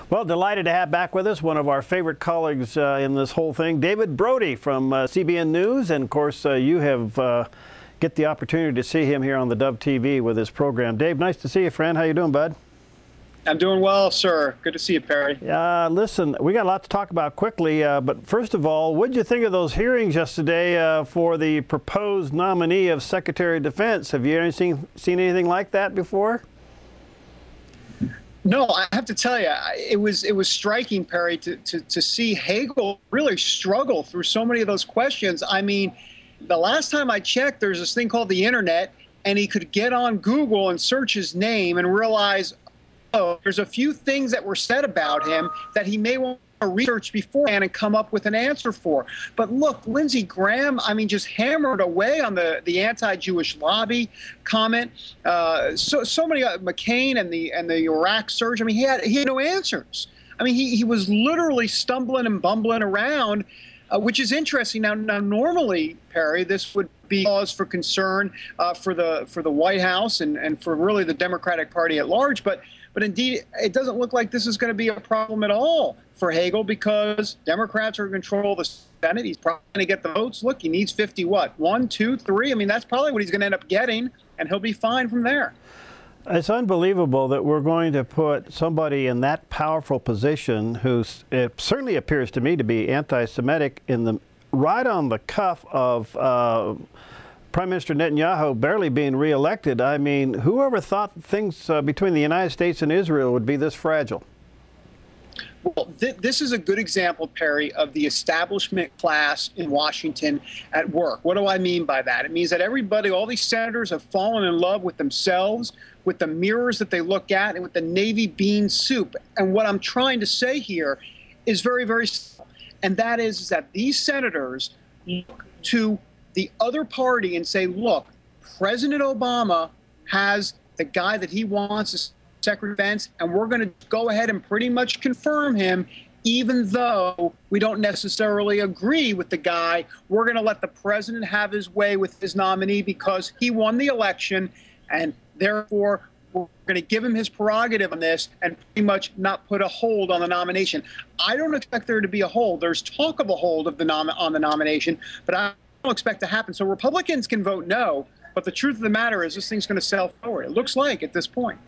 Well, delighted to have back with us one of our favorite colleagues in this whole thing, David Brody from CBN News. And of course, you have get the opportunity to see him here on theDove TV with his program. Dave, nice to see you, friend. How you doing, bud? I'm doing well, sir. Good to see you, Perry. Listen, we got a lot to talk about quickly, but first of all, what did you think of those hearings yesterday for the proposed nominee of Secretary of Defense? Have you seen anything like that before? No, I have to tell you, it was striking, Perry, to see Hagel really struggle through so many of those questions. I mean, the last time I checked, there's this thing called the internet, and he could get on Google and search his name and realize, oh, there's a few things that were said about him that he may want to research beforehand and come up with an answer for. But look, Lindsey Graham, I mean, just hammered away on the anti-Jewish lobby comment. So many, McCain and the Iraq surge. I mean, he had no answers. I mean, he was literally stumbling and bumbling around, which is interesting. Now, normally, Perry, this would be cause for concern for the White House and for really the Democratic Party at large. But indeed, it doesn't look like this is going to be a problem at all for Hagel, because Democrats are in control of the Senate. He's probably going to get the votes. Look, he needs 50, what, 1, 2, 3? I mean, that's probably what he's going to end up getting, and he'll be fine from there. It's unbelievable that we're going to put somebody in that powerful position who it certainly appears to me to be anti-Semitic right on the cuff of Prime Minister Netanyahu barely being reelected. I mean, whoever thought things between the United States and Israel would be this fragile? Well, this is a good example, Perry, of the establishment class in Washington at work. What do I mean by that? It means that everybody, all these senators, have fallen in love with themselves, with the mirrors that they look at, and with the navy bean soup. And what I'm trying to say here is very, very simple. And that is that these senators look to the other party and say, look, President Obama has the guy that he wants as Secretary of Defense, and we're going to go ahead and pretty much confirm him, even though we don't necessarily agree with the guy. We're going to let the president have his way with his nominee because he won the election, and therefore we're going to give him his prerogative on this and pretty much not put a hold on the nomination. I don't expect there to be a hold. There's talk of a hold of on the nomination, but I don't expect to happen. So Republicans can vote no, but the truth of the matter is this thing's going to sail forward. It looks like at this point.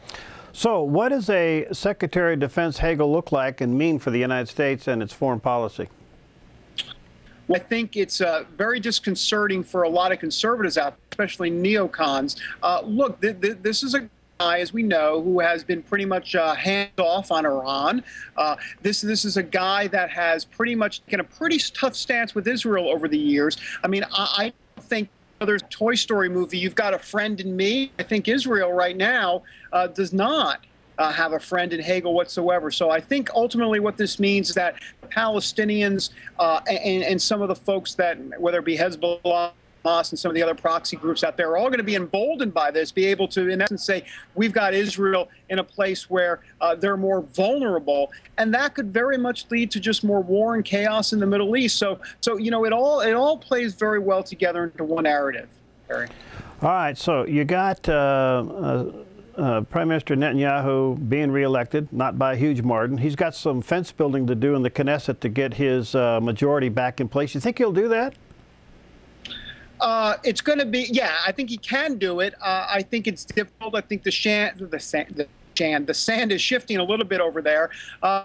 So what does a Secretary of Defense Hagel look like and mean for the United States and its foreign policy? I think it's very disconcerting for a lot of conservatives out there, especially neocons. Look, this is a guy, as we know, who has been pretty much hands off on Iran. This is a guy that has pretty much taken a pretty tough stance with Israel over the years. I mean, I think there's a Toy Story movie, You've Got a Friend in Me. I think Israel right now does not have a friend in Hagel whatsoever. So I think ultimately what this means is that Palestinians and some of the folks that, whether it be Hezbollah, Hamas, and some of the other proxy groups out there, are all going to be emboldened by this, be able to, in essence, say, we've got Israel in a place where they're more vulnerable. And that could very much lead to just more war and chaos in the Middle East. So you know, it all plays very well together into one narrative, Harry. All right, so you got Prime Minister Netanyahu being reelected, not by a huge margin. He's got some fence building to do in the Knesset to get his majority back in place. You think he'll do that? It's going to be, yeah, I think he can do it. I think it's difficult. I think the sand is shifting a little bit over there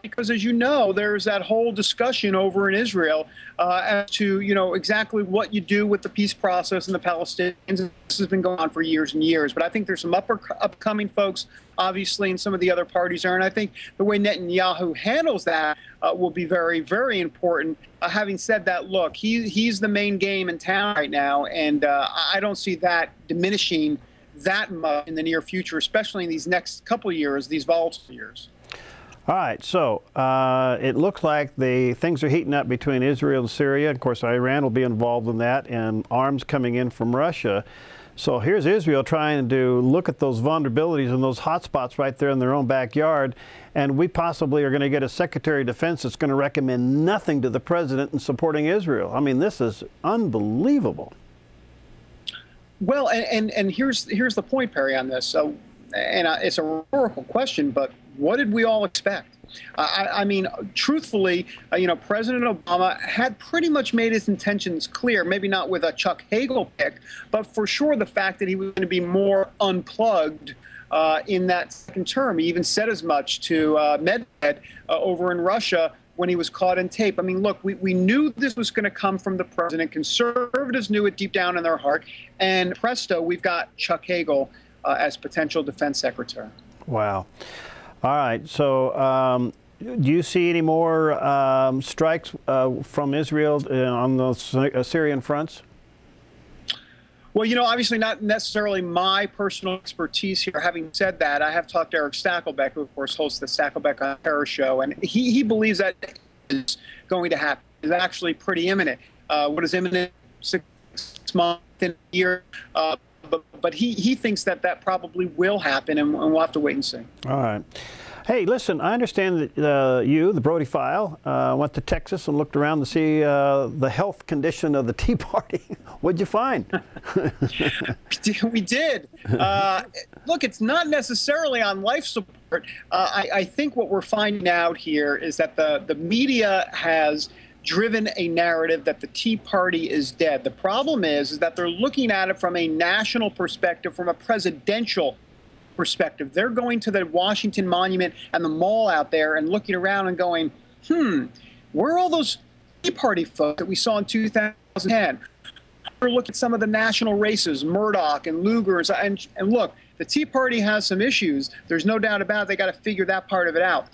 because, as you know, there's that whole discussion over in Israel as to, you know, exactly what you do with the peace process and the Palestinians. This has been going on for years and years. But I think there's some upcoming folks, obviously, and some of the other parties are. And I think the way Netanyahu handles that will be very, very important. Having said that, look, he's the main game in town right now, and I don't see that diminishing that much in the near future, especially in these next couple of years, these volatile years. All right, so it looks like things are heating up between Israel and Syria. Of course, Iran will be involved in that, and arms coming in from Russia. So here's Israel trying to look at those vulnerabilities and those hot spots right there in their own backyard. And we possibly are going to get a Secretary of Defense that's going to recommend nothing to the president in supporting Israel. I mean, this is unbelievable. Well, and here's the point, Perry, on this. So, and it's a rhetorical question, but what did we all expect? I mean, truthfully, President Obama had pretty much made his intentions clear, maybe not with a Chuck Hagel pick, but for sure the fact that he was going to be more unplugged in that second term. He even said as much to Medved over in Russia when he was caught in tape. I mean, look, we knew this was going to come from the president. Conservatives knew it deep down in their heart. And presto, we've got Chuck Hagel as potential defense secretary. Wow. All right. So do you see any more strikes from Israel on the Syrian fronts? Well, obviously not necessarily my personal expertise here. Having said that, I have talked to Eric Stakelbeck, who, of course, hosts the Stakelbeck on Terror Show, and he believes that is going to happen. It's actually pretty imminent. What is imminent? 6 months in a year. But he thinks that probably will happen, and we'll have to wait and see. All right. Hey, listen, I understand that you, the Brody File, went to Texas and looked around to see the health condition of the Tea Party. What'd you find? We did. Look, it's not necessarily on life support. I think what we're finding out here is that the media has driven a narrative that the Tea Party is dead. The problem is that they're looking at it from a national perspective, from a presidential perspective. They're going to the Washington Monument and the mall out there and looking around and going, where are all those Tea Party folks that we saw in 2010? We're looking at some of the national races, Murdoch and Lugar, and look, the Tea Party has some issues. There's no doubt about it. They got to figure that part of it out.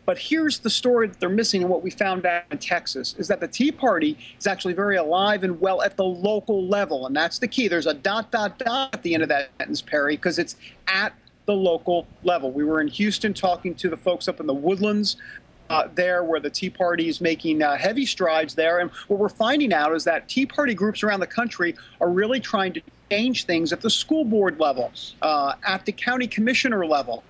But here's the story that they're missing, and what we found out in Texas is that the Tea Party is actually very alive and well at the local level, and that's the key. There's a ... at the end of that sentence, Perry, because it's at the local level. We were in Houston talking to the folks up in the Woodlands there, where the Tea Party is making heavy strides there, and what we're finding out is that Tea Party groups around the country are really trying to change things at the school board level, at the county commissioner level.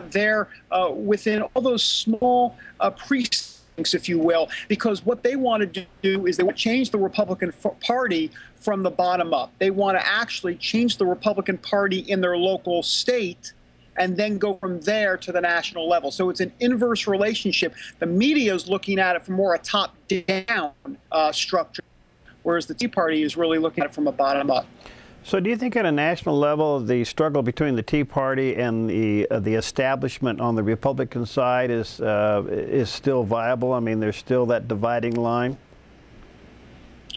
They're within all those small precincts, if you will, because what they want to do is they want to change the Republican Party from the bottom up. They want to actually change the Republican Party in their local state and then go from there to the national level. So it's an inverse relationship. The media is looking at it from more a top-down structure, whereas the Tea Party is really looking at it from a bottom-up. So do you think at a national level the struggle between the Tea Party and the establishment on the Republican side is still viable? I mean, there's still that dividing line?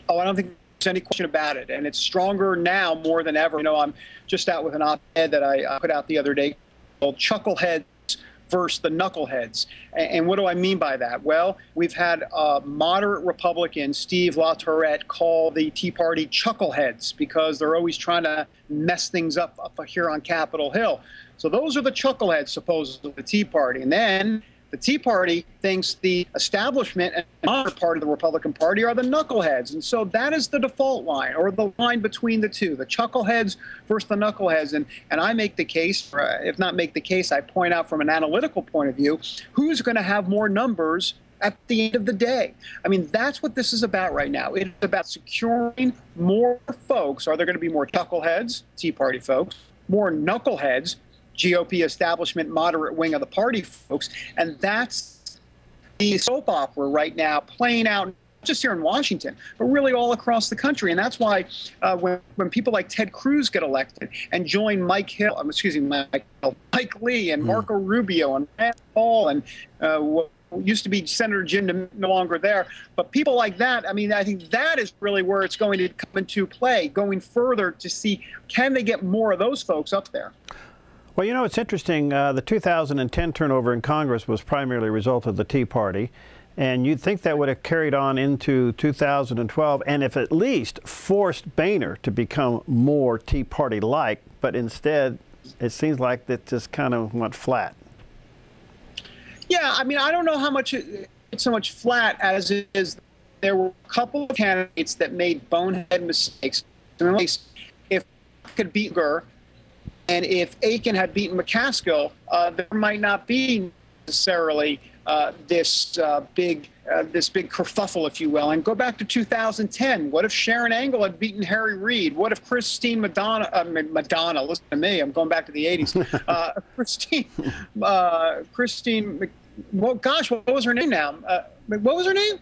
Oh, I don't think there's any question about it. And it's stronger now more than ever. I'm just out with an op-ed that I put out the other day called Chuckleheads versus the Knuckleheads. And what do I mean by that? Well, we've had moderate Republican Steve LaTourette call the Tea Party chuckleheads because they're always trying to mess things up here on Capitol Hill. So those are the chuckleheads, supposedly, the Tea Party. And then the Tea Party thinks the establishment and moderate part of the Republican Party are the knuckleheads. And so that is the default line, or the line between the two, the chuckleheads versus the knuckleheads. And I make the case, or if not make the case, I point out from an analytical point of view, who's going to have more numbers at the end of the day. I mean, that's what this is about right now. It's about securing more folks. Are there going to be more chuckleheads, Tea Party folks, more knuckleheads, GOP establishment, moderate wing of the party folks? And that's the soap opera right now playing out, not just here in Washington, but really all across the country. And that's why when people like Ted Cruz get elected and join Mike Lee and Marco Rubio and Rand Paul and what used to be Senator Jim, no longer there, but people like that, I mean, I think that is really where it's going to come into play, going further to see, can they get more of those folks up there? Well, it's interesting. The 2010 turnover in Congress was primarily a result of the Tea Party, and you'd think that would have carried on into 2012, and if at least forced Boehner to become more Tea Party-like, but instead it seems like that just kind of went flat. Yeah, I mean, I don't know how much it's so much flat as it is. There were a couple of candidates that made bonehead mistakes. If I could beat Gurr, and if Aiken had beaten McCaskill, there might not be necessarily this big kerfuffle, if you will. And go back to 2010. What if Sharon Angle had beaten Harry Reid? What if Christine Madonna, listen to me, I'm going back to the 80s. Christine well, gosh, what was her name now? What was her name?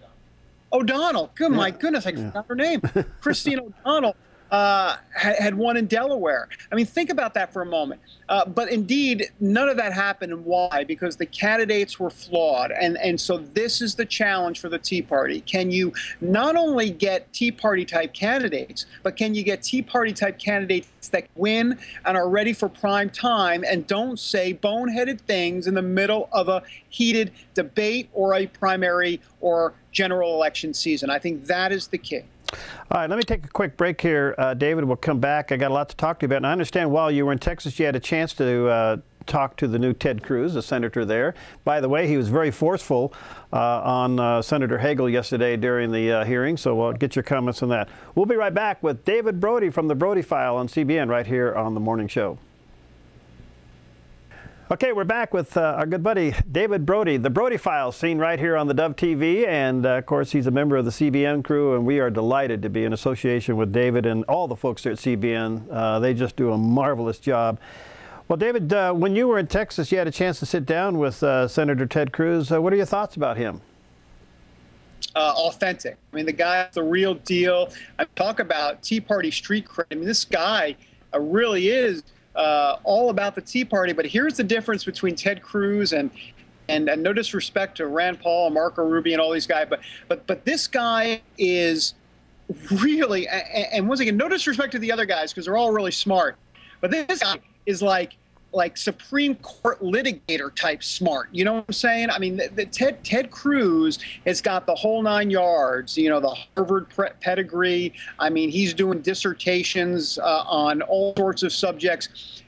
O'Donnell. Good, my goodness, I forgot her name. Christine O'Donnell had won in Delaware. I mean, think about that for a moment. But indeed, none of that happened. And why? Because the candidates were flawed. And so this is the challenge for the Tea Party. Can you not only get Tea Party type candidates, but can you get Tea Party type candidates that win and are ready for prime time and don't say boneheaded things in the middle of a heated debate or a primary or general election season? I think that is the key. All right, let me take a quick break here. David, we'll come back. I got a lot to talk to you about. And I understand while you were in Texas, you had a chance to talk to the new Ted Cruz, the senator there. By the way, he was very forceful on Senator Hagel yesterday during the hearing, so we'll get your comments on that. We'll be right back with David Brody from the Brody File on CBN right here on The Morning Show. Okay, we're back with our good buddy David Brody, the Brody File, seen right here on theDove TV, and of course he's a member of the CBN crew, and we are delighted to be in association with David and all the folks there at CBN. They just do a marvelous job. Well, David, when you were in Texas, you had a chance to sit down with Senator Ted Cruz. What are your thoughts about him? Authentic. I mean, the guy's the real deal. I talk about Tea Party street cred. I mean, this guy really is all about the Tea Party. But here's the difference between Ted Cruz and no disrespect to Rand Paul and Marco Rubio and all these guys, but this guy is really, and once again, no disrespect to the other guys because they're all really smart, but this guy is like Supreme Court litigator type smart. You know what I'm saying? I mean, Ted Cruz has got the whole 9 yards, you know, the Harvard pedigree. I mean, he's doing dissertations on all sorts of subjects.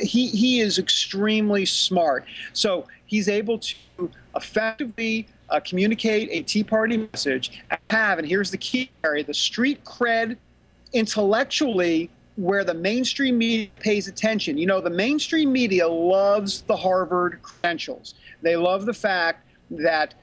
He is extremely smart. So he's able to effectively communicate a Tea Party message, and here's the key area, the street cred intellectually, where the mainstream media pays attention. You know, the mainstream media loves the Harvard credentials. They love the fact that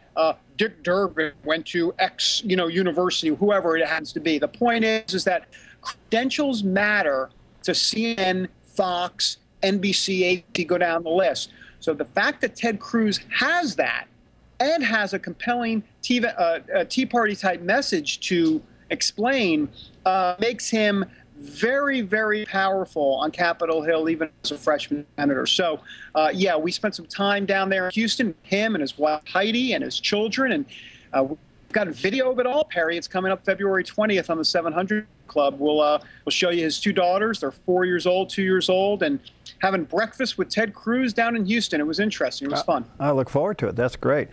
Dick Durbin went to X, you know, university, whoever it happens to be. The point is that credentials matter to CNN, Fox, NBC, ABC, go down the list. So the fact that Ted Cruz has that and has a compelling Tea Party type message to explain makes him very, very powerful on Capitol Hill, even as a freshman senator. So, yeah, we spent some time down there in Houston, him and his wife Heidi and his children, and we've got a video of it all, Perry. It's coming up February 20th on the 700 Club. We'll show you his two daughters. They're 4 years old, 2 years old, and having breakfast with Ted Cruz down in Houston. It was interesting. It was fun. I look forward to it. That's great.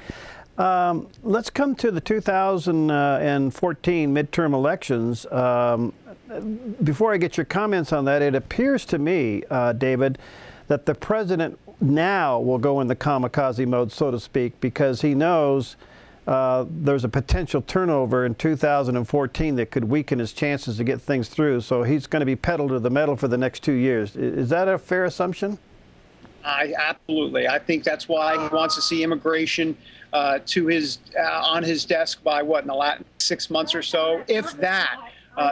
Let's come to the 2014 midterm elections. Before I get your comments on that, it appears to me, David, that the president now will go in the kamikaze mode, so to speak, because he knows there's a potential turnover in 2014 that could weaken his chances to get things through. So he's going to be pedal to the metal for the next 2 years. Is that a fair assumption? Absolutely. I think that's why he wants to see immigration to his on his desk by what, in the last 6 months or so, if that.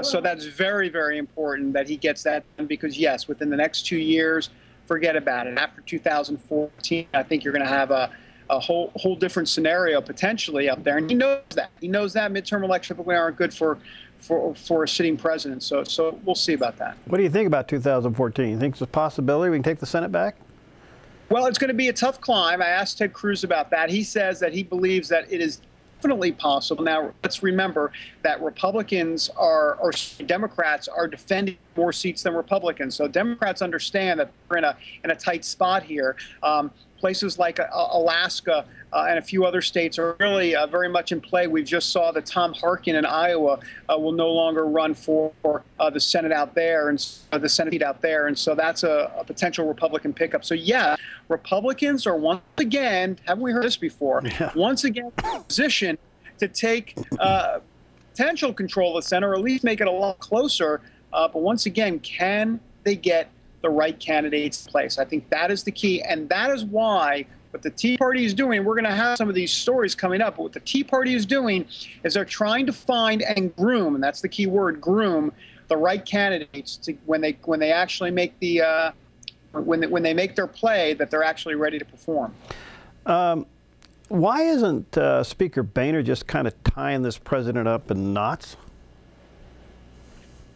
So that's very, very important that he gets that done because, yes, within the next 2 years, forget about it. After 2014, I think you're going to have a whole different scenario potentially up there. And he knows that. He knows that midterm elections probably aren't good for a sitting president. So we'll see about that. What do you think about 2014? You think it's a possibility we can take the Senate back? Well, it's going to be a tough climb. I asked Ted Cruz about that. He says that he believes that it is definitely possible. Now, let's remember that Democrats are defending more seats than Republicans. So Democrats understand that they're in a tight spot here. Places like Alaska and a few other states are really very much in play. We just saw that Tom Harkin in Iowa will no longer run for the Senate out there and the Senate seat out there, and so that's a potential Republican pickup. So yeah, Republicans are once again, haven't we heard this before? Yeah. Once again, in a position to take potential control of the Senate, or at least make it a lot closer. But once again, can they get the right candidates in place? I think that is the key, and that is why what the Tea Party is doing, we're going to have some of these stories coming up, but what the Tea Party is doing is they're trying to find and groom, and that's the key word, groom, the right candidates to when they actually make when they make their play, that they're actually ready to perform. Why isn't Speaker Boehner just kind of tying this president up in knots?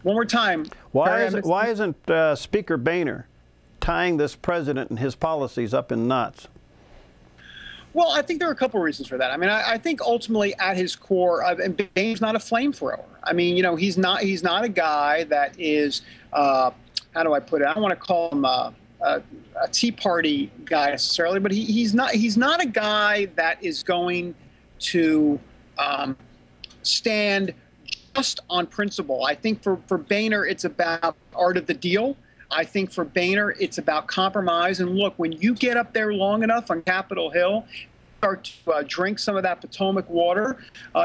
One more time. Why isn't Speaker Boehner tying this president and his policies up in knots? Well, I think there are a couple of reasons for that. I mean, I think ultimately at his core, and Boehner's not a flamethrower. I mean, you know, he's not a guy that is, how do I put it? I don't want to call him a Tea Party guy necessarily, but he's not a guy that is going to stand just on principle. I think for Boehner, it's about art of the deal. I think for Boehner, it's about compromise. And look, when you get up there long enough on Capitol Hill, start to drink some of that Potomac water,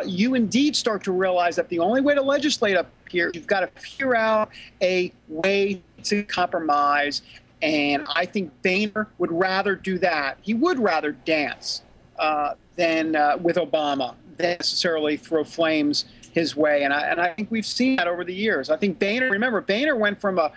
you indeed start to realize that the only way to legislate up here, you've got to figure out a way to compromise. And I think Boehner would rather do that. He would rather dance than with Obama than necessarily throw flames his way. And I think we've seen that over the years. I think Boehner, remember, Boehner went from a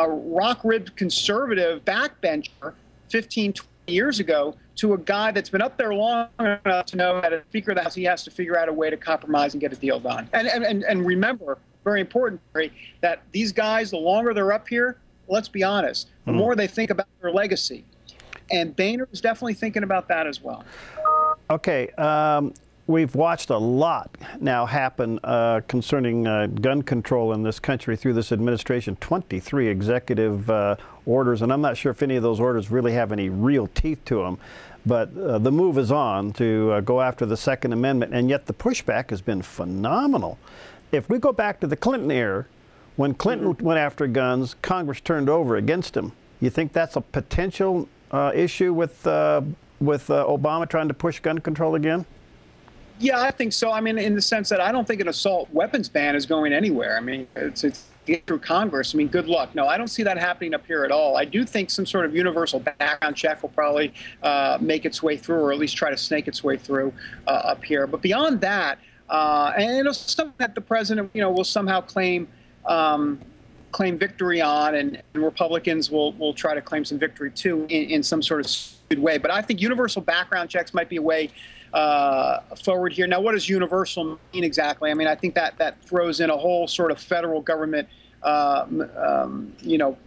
rock-ribbed conservative backbencher 15, 20 years ago to a guy that's been up there long enough to know that as Speaker of the House, he has to figure out a way to compromise and get a deal done. And remember, very important, Barry, that these guys, the longer they're up here, let's be honest, the more they think about their legacy. And Boehner is definitely thinking about that as well. Okay. We've watched a lot now happen concerning gun control in this country through this administration, 23 executive orders, and I'm not sure if any of those orders really have any real teeth to them, but the move is on to go after the Second Amendment, and yet the pushback has been phenomenal. If we go back to the Clinton era, when Clinton went after guns, Congress turned over against him. You think that's a potential issue with Obama trying to push gun control again? Yeah, I think so. I mean, in the sense that I don't think an assault weapons ban is going anywhere. I mean, it's through Congress. I mean, good luck. No, I don't see that happening up here at all. I do think some sort of universal background check will probably make its way through, or at least try to snake its way through up here. But beyond that, and it's something that the president, you know, will somehow claim victory on, and Republicans will try to claim some victory too in some sort of good way. But I think universal background checks might be a way forward here. Now, what does universal mean exactly? I mean, I think that throws in a whole sort of federal government, you know,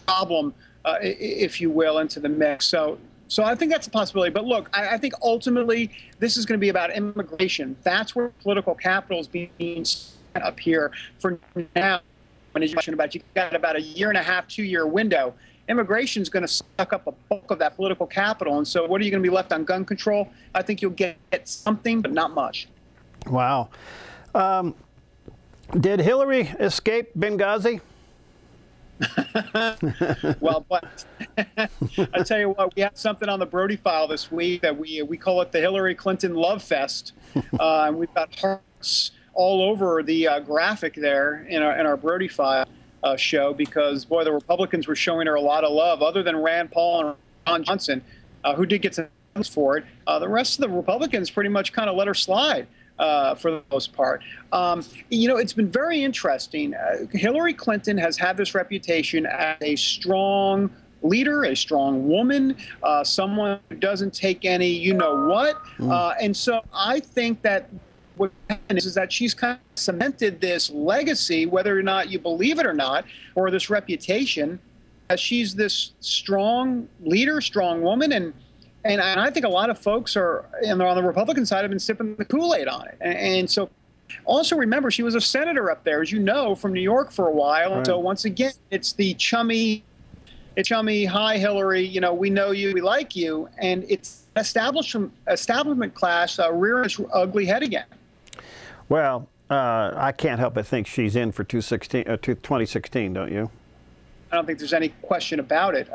problem, if you will, into the mix. So I think that's a possibility. But look, I think ultimately this is going to be about immigration. That's where political capital is being spent up here for now. When you're talking about, you've got about a 1.5 to 2 year window. Immigration is going to suck up a bulk of that political capital. And so what are you going to be left on gun control? I think you'll get something, but not much. Wow. Did Hillary escape Benghazi? Well, but I tell you what, we have something on the Brody File this week that we call it the Hillary Clinton Love Fest. And we've got hearts all over the graphic there in our Brody File show, because, boy, the Republicans were showing her a lot of love, other than Rand Paul and Ron Johnson, who did get some for it. The rest of the Republicans pretty much kind of let her slide for the most part. You know, it's been very interesting. Hillary Clinton has had this reputation as a strong leader, a strong woman, someone who doesn't take any you-know-what. And so I think that what happened is that she's kind of cemented this legacy, whether or not you believe it or not, or this reputation, as she's this strong leader, strong woman. And I think a lot of folks on the Republican side have been sipping the Kool-Aid on it. And so also remember, she was a senator up there, as you know, from New York for a while. Right. So once again, it's the chummy, hi, Hillary, you know, we know you, we like you. And it's establishment class rearing its ugly head again. Well, I can't help but think she's in for 2016, don't you? I don't think there's any question about it.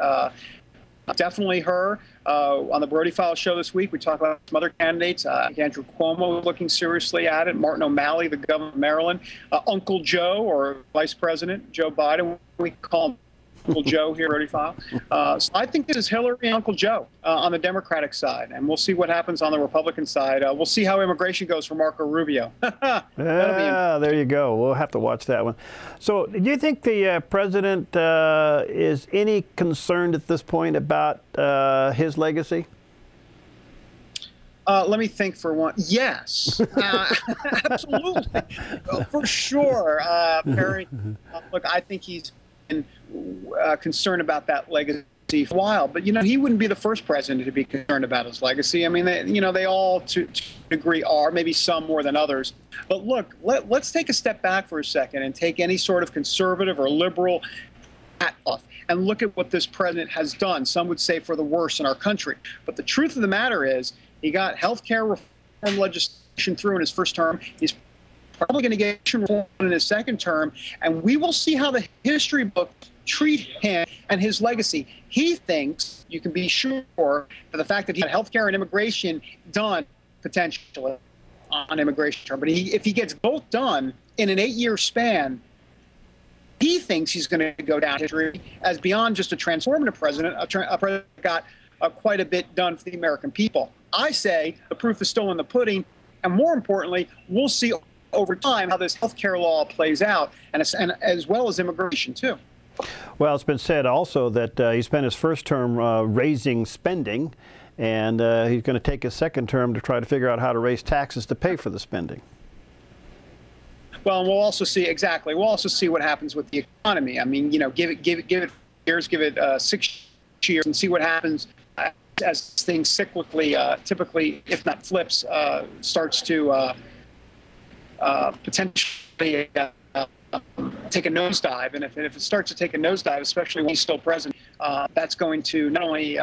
Definitely her. On the Brody File show this week, we talked about some other candidates. Andrew Cuomo was looking seriously at it. Martin O'Malley, the governor of Maryland. Uncle Joe, or Vice President Joe Biden, we call him Uncle Joe here at Brody File. So I think this is Hillary and Uncle Joe on the Democratic side, and we'll see what happens on the Republican side. We'll see how immigration goes for Marco Rubio. Yeah, there you go. We'll have to watch that one. So do you think the president is any concerned at this point about his legacy? Let me think for one. Yes, absolutely, for sure, Perry. Look, I think he's been concerned about that legacy for a while, but he wouldn't be the first president to be concerned about his legacy. I mean, they all, to a degree, are, maybe some more than others. But look, let's take a step back for a second and take any sort of conservative or liberal hat off and look at what this president has done. Some would say for the worse in our country. But the truth of the matter is, he got health care reform legislation through in his first term. He's probably going to get reform in his second term. And we will see how the history book treat him and his legacy. He thinks, you can be sure, that the fact that he had health care and immigration done potentially on immigration term. But if he gets both done in an 8-year span, he thinks he's going to go down history as beyond just a transformative president, a president that got quite a bit done for the American people. I say the proof is still in the pudding, and more importantly, we'll see over time how this health care law plays out, and as well as immigration, too. Well, it's been said also that he spent his first term raising spending, and he's going to take his second term to try to figure out how to raise taxes to pay for the spending. Well, and we'll also see exactly. We'll also see what happens with the economy. I mean, give it years, give it 6 years, and see what happens as things cyclically, typically, if not flips, starts to potentially take a nosedive. And if it starts to take a nosedive, especially when he's still president, that's going to not only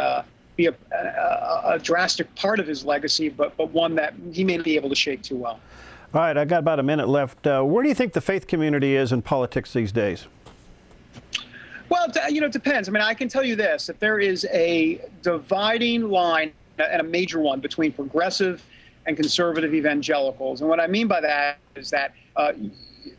be a drastic part of his legacy, but one that he may not be able to shake too well. All right, I got about a minute left. Where do you think the faith community is in politics these days? Well, it depends. I mean, I can tell you this, that there is a dividing line, and a major one, between progressive and conservative evangelicals. And what I mean by that is that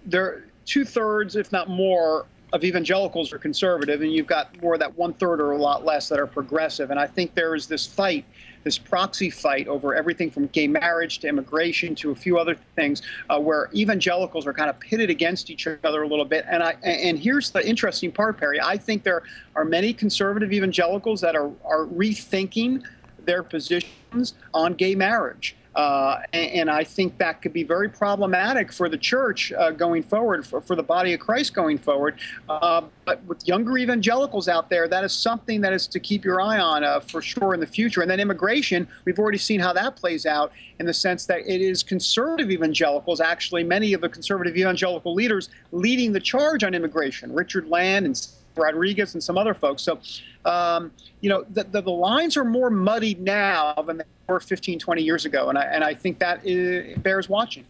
there are 2/3, if not more, of evangelicals are conservative, and you've got more that 1/3 or a lot less that are progressive. And I think there is this fight, this proxy fight over everything from gay marriage to immigration to a few other things, where evangelicals are kind of pitted against each other a little bit. And here's the interesting part, Perry. I think there are many conservative evangelicals that are rethinking their positions on gay marriage. And I think that could be very problematic for the church going forward, for the body of Christ going forward. But with younger evangelicals out there, that is something that is to keep your eye on for sure in the future. And then immigration, we've already seen how that plays out in the sense that it is conservative evangelicals, actually many of the conservative evangelical leaders leading the charge on immigration, Richard Land and Rodriguez and some other folks. So, the lines are more muddied now than they were 15, 20 years ago, and I think that bears watching.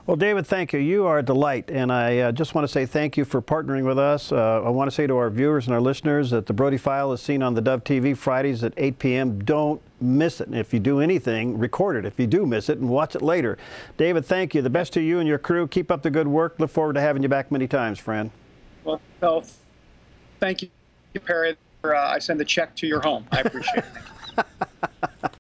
Well, David, thank you. You are a delight, and I just want to say thank you for partnering with us. I want to say to our viewers and our listeners that the Brody File is seen on theDove TV Fridays at 8 p.m. Don't miss it. And if you do anything, record it if you do miss it and watch it later. David, thank you. The best to you and your crew. Keep up the good work. Look forward to having you back many times, friend. Well, thank you, Perry. I send the check to your home. I appreciate it.